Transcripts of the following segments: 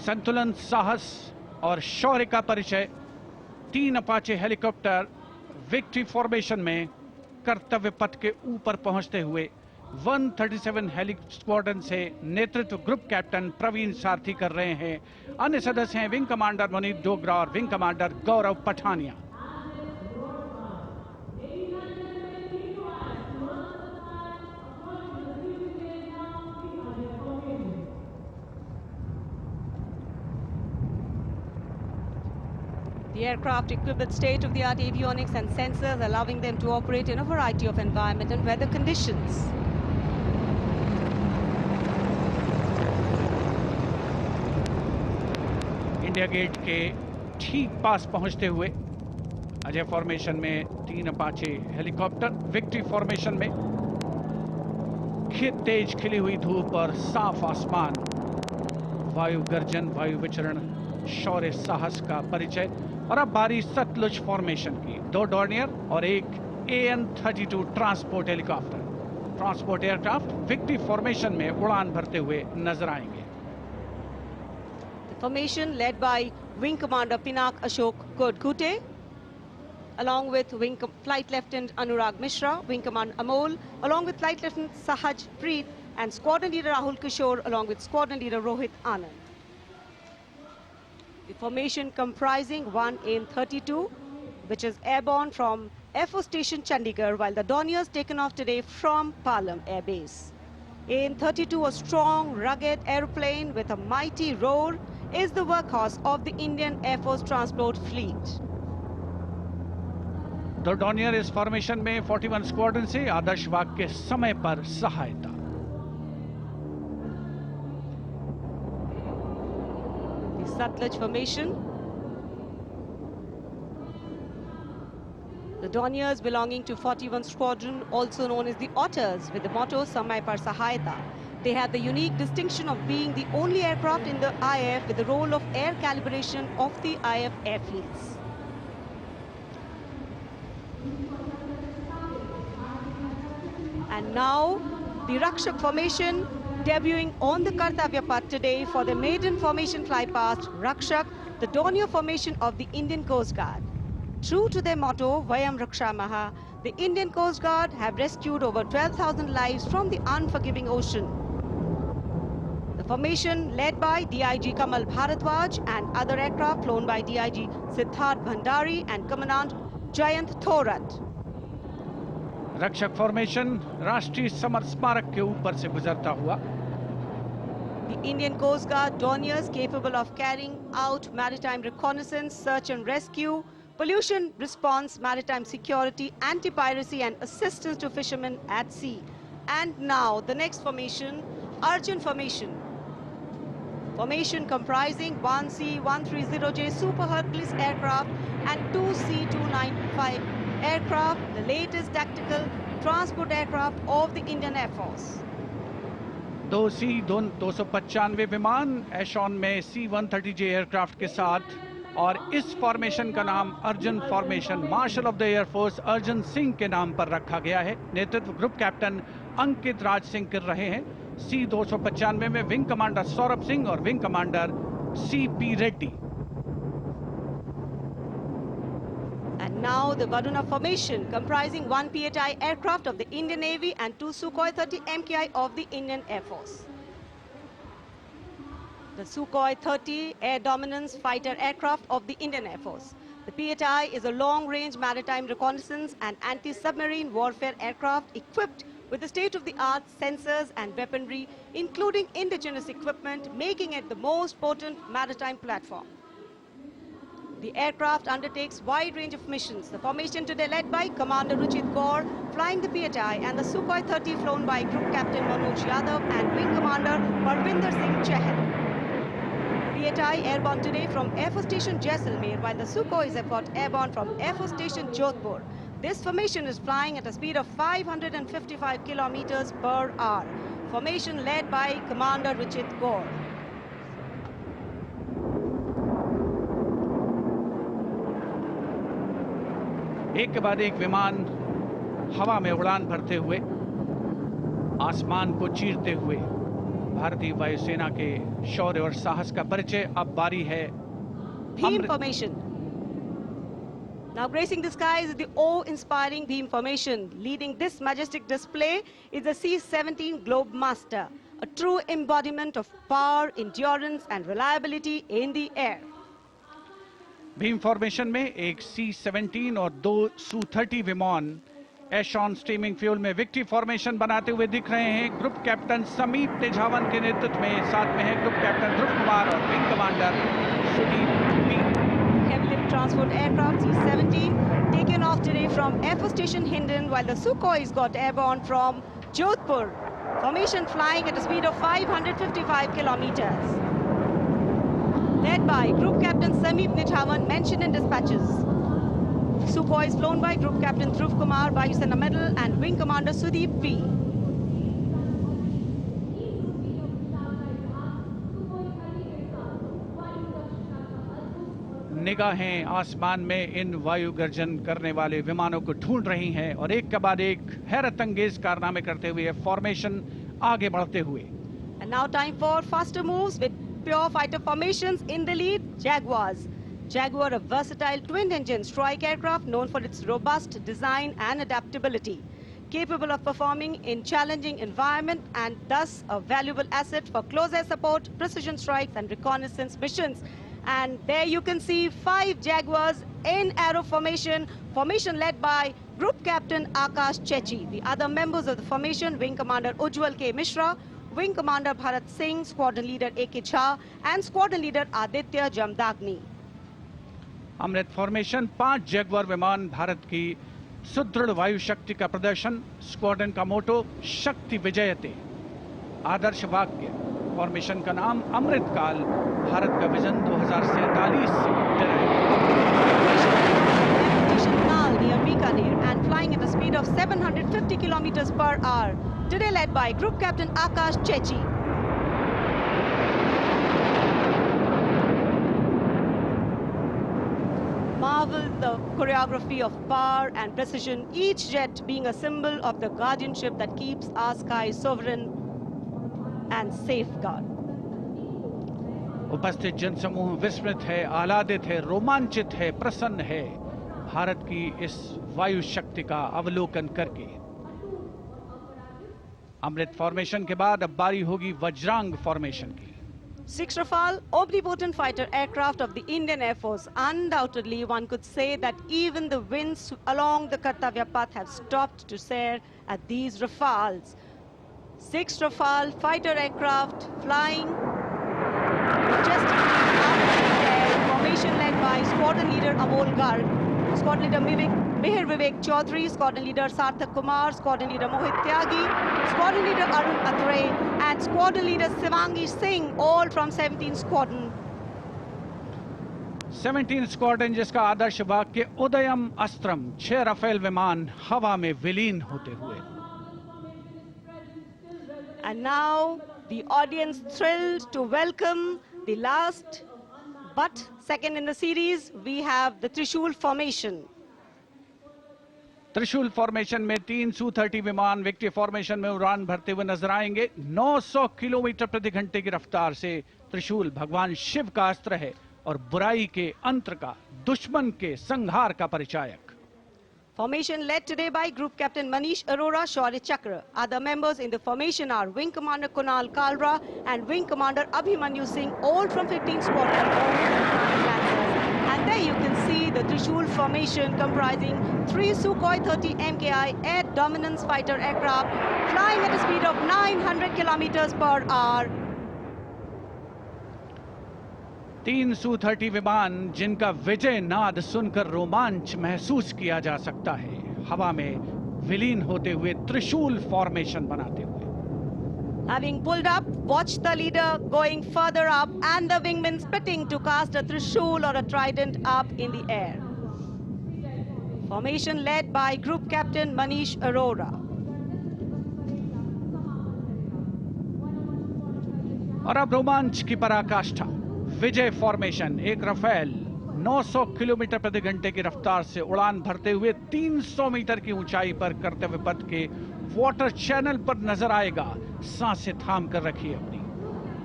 संतुलन, साहस और शौर्य का परिचय 3 अपाचे हेलीकॉप्टर विक्ट्री फॉर्मेशन में कर्तव्य पथ के ऊपर पहुंचते हुए 137 हेली स्क्वाड्रन से नेतृत्व ग्रुप कैप्टन प्रवीण सारथी कर रहे हैं। अन्य सदस्य हैं विंग कमांडर मुनीत डोगरा और wing commander Gaurav Pathania. The aircraft equipped with state-of-the-art avionics and sensors, allowing them to operate in a variety of environment and weather conditions. India Gate के ठीक पास पहुंचते हुए अजय फॉर्मेशन में 3 अपाचे हेलीकॉप्टर, विक्ट्री फॉर्मेशन में तेज खिली हुई धूप और साफ आसमान, वायु गर्जन, वायु विचरण, शौर्य साहस का परिचय। और अब बारी सतलुज फॉर्मेशन की। 2 डॉर्नियर और एक AN-32 transport helicopter, transport aircraft victory formation में उड़ान भरते हुए नजर आएंगे। Formation led by Wing Commander Pinak Ashok Kodkute, along with Flight Lieutenant Anurag Mishra, Wing Commander Amol, along with Flight Lieutenant Sahaj Preet, and Squadron Leader Rahul Kishore, along with Squadron Leader Rohit Anand. The formation comprising one AN-32, which is airborne from Air Force Station Chandigarh, while the Dorniers taken off today from Palam Air Base. AN-32, a strong, rugged aeroplane with a mighty roar, is the workhorse of the Indian Air Force Transport Fleet. दो Dornier इस formation में 41 squadron से आदर्श वाक के समय पर सहायता। The Satluj formation. The Dorniers belonging to 41 Squadron, also known as the Otters, with the motto Samay Par Sahayata. They had the unique distinction of being the only aircraft in the IF with the role of air calibration of the IF airfields. And now, the Rakshak formation debuting on the Kartavya Path today for the maiden formation flypast, Rakshak, the Dornier formation of the Indian Coast Guard. True to their motto, Vayam Rakshamaha, the Indian Coast Guard have rescued over 12,000 lives from the unforgiving ocean. The formation led by DIG Kamal Bharadwaj and other aircraft flown by DIG Siddharth Bhandari and Commandant Jayant Thorat. रक्षक formation राष्ट्रीय summer स्मारक के ऊपर से गुजरता हुआ। The Indian Coast Guard Dorniers capable of carrying out maritime reconnaissance, search and rescue, pollution response, maritime security, anti-piracy and assistance to fishermen at sea. And now the next formation, Arjun formation. Formation comprising 1 C-130J Super Hercules aircraft and 2 C-295 aircraft, the latest tactical transport aircraft of the Indian Air Force. 2 C-295 विमान एशॉन में C-130J aircraft के साथ, और इस formation का नाम Arjun formation marshal of the air force Arjun Singh के नाम पर रखा गया है। नेतृत्व ग्रुप कैप्टन अंकित राज सिंह कर रहे हैं। C-295 में विंग कमांडर सौरभ सिंह और wing commander CP Reddy. And now the Varuna formation comprising 1 PHI aircraft of the Indian Navy and 2 Sukhoi 30 MKI of the Indian Air Force. The Sukhoi 30 air dominance fighter aircraft of the Indian Air Force. The PHI is a long-range maritime reconnaissance and anti-submarine warfare aircraft equipped with the state-of-the-art sensors and weaponry, including indigenous equipment, making it the most potent maritime platform. The aircraft undertakes wide range of missions. The formation today led by Commander Ruchit Kaur, flying the PHI, and the Sukhoi 30 flown by Group Captain Manoj Yadav and Wing Commander Parvinder Singh Chahal. PHI airborne today from Air Force Station Jaisalmer, while the Sukhoi is airborne from Air Force Station Jodhpur. This formation is flying at a speed of 555 kilometers per hour. Formation led by Commander Ruchit Kaur. एक के बाद एक विमान हवा में उड़ान भरते हुए, आसमान को चीरते हुए भारतीय वायुसेना के शौर्य और साहस का परिचय। अब बारी है Beam formation. Now gracing the skies is the awe-inspiring beam formation. Leading this majestic display is the C-17 Globemaster, a true embodiment of power, endurance and reliability in the air. Bhim formation में एक C-17 और 2 Su-30 विमान एशॉन steaming fuel में victory formation बनाते हुए दिख रहे हैं। ग्रुप कैप्टन समीप तेजावन के नेतृत्व में, साथ में है ग्रुप कैप्टन ध्रुव कुमार और wing commander Sudeep P. Heavy lift transport aircraft C-17 taken off today from Air Force Station Hindon, while the Sukhois got airborne from Jodhpur. Formation flying at a speed of 555 kilometers. Led by Group Captain Sameep Nithawan, mentioned in dispatches. Sukhois flown by Group Captain Dhruv Kumar, Vayusena Medal, and Wing Commander Sudeep P. निगाहें आसमान में इन वायु गर्जन करने वाले विमानों को ढूंढ रही हैं और एक के बाद एक हैरत अंगेज कारनामे करते हुए फॉर्मेशन आगे बढ़ते हुए। And now time for faster moves with pure fighter formations. In the lead, Jaguars. Jaguar, a versatile twin-engine strike aircraft known for its robust design and adaptability, capable of performing in challenging environment and thus a valuable asset for close air support, precision strikes and reconnaissance missions. And there you can see 5 Jaguars in arrow formation, formation led by Group Captain Akash Chechi. The other members of the formation, Wing Commander Ujjwal K. Mishra, Wing Commander Bharat Singh, Squadron Leader A.K. Jha and Squadron Leader Aditya Jamdagni. Amrit formation 5 Jaguar विमान, भारत की सुदृढ़ वायु शक्ति का प्रदर्शन। Squadron का मोटो शक्ति विजयते, आदर्श वाक्य। फॉर्मेशन का नाम अमृत काल, भारत का विजन 2047 से Near Bikaner and flying at a speed of 750 kilometers per hour. Today led by Group Captain Akash Chechi. Marvel the choreography of power and precision, each jet being a symbol of the guardianship that keeps our skies sovereign and safeguard. उपस्थित जनसमूह विस्मित है, आह्लादित है, रोमांचित है, प्रसन्न है भारत की इस वायु शक्ति का अवलोकन करके। अमृत फॉर्मेशन के बाद अब बारी होगी वज्रांग फॉर्मेशन की। 6 Rafale, omnipotent fighter aircraft of the Indian Air Force. Undoubtedly, one could say that even the winds along the Kartavya path have stopped to stare at these Rafales. 6 Rafale fighter aircraft flying majestically out of the air. Formation led by Squadron Leader Amol Garg, Squadron Leader Mihir Vivek Chaudhary, Squadron Leader Sarthak Kumar, Squadron Leader Mohit Tyagi, Squadron Leader Arun Athare, and Squadron Leader Shivangi Singh, all from 17 Squadron. 17 squadron, जिसका आदर्श वाक्य उदयम अस्त्रम, 6 Rafale विमान हवा में विलीन होते हुए। And now the audience thrilled to welcome the last but second in the series. We have the Trishul formation. त्रिशूल formation में 3 Su-30 विमान विक्ट्री फॉर्मेशन में उड़ान भरते हुए नजर आएंगे। 900 किलोमीटर प्रति घंटे की रफ्तार से त्रिशूल भगवान शिव का अस्त्र है और बुराई के अंत का, दुश्मन के संहार का परिचायक। Formation led today by Group Captain Manish Arora, Shaurya Chakra. Other members in the formation are Wing Commander Kunal Kalra and Wing Commander Abhimanyu Singh, all from 15 Squadron. And there you can see the Trishul formation comprising 3 Sukhoi 30 MKI air dominance fighter aircraft flying at a speed of 900 kilometers per hour. 3 Su-30 विमान जिनका विजय नाद सुनकर रोमांच महसूस किया जा सकता है, हवा में विलीन होते हुए त्रिशूल फॉर्मेशन बनाते हुए। Having pulled up, watch the leader going further up and the wingmen spitting to cast a trishul or a trident up in the air. Formation led by Group Captain Manish Arora. और अब रोमांच की पराकाष्ठा, विजय formation. एक Rafale 900 kilometre प्रति घंटे की रफ्तार से उड़ान भरते हुए 300 मीटर की ऊंचाई पर कर्तव्य पथ के वाटर चैनल पर नजर आएगा। सांसें थाम कर रखिए अपनी।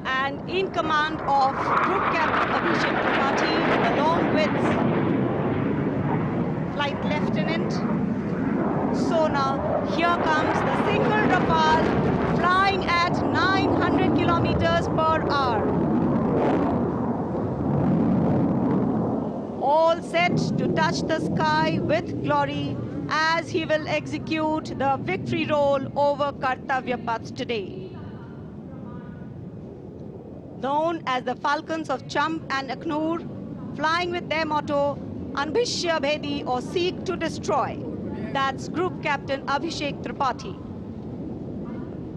And in command of Group Captain Abhishek Tripathi, along with Flight Lieutenant Sona, here comes the single Rafale flying at 900 kilometers per hour. All set to touch the sky with glory as he will execute the victory roll over Kartavya Path today. Known as the Falcons of Champ and Aknoor, flying with their motto, Anbhishya Bhedi or Seek to Destroy. That's Group Captain Abhishek Tripathi.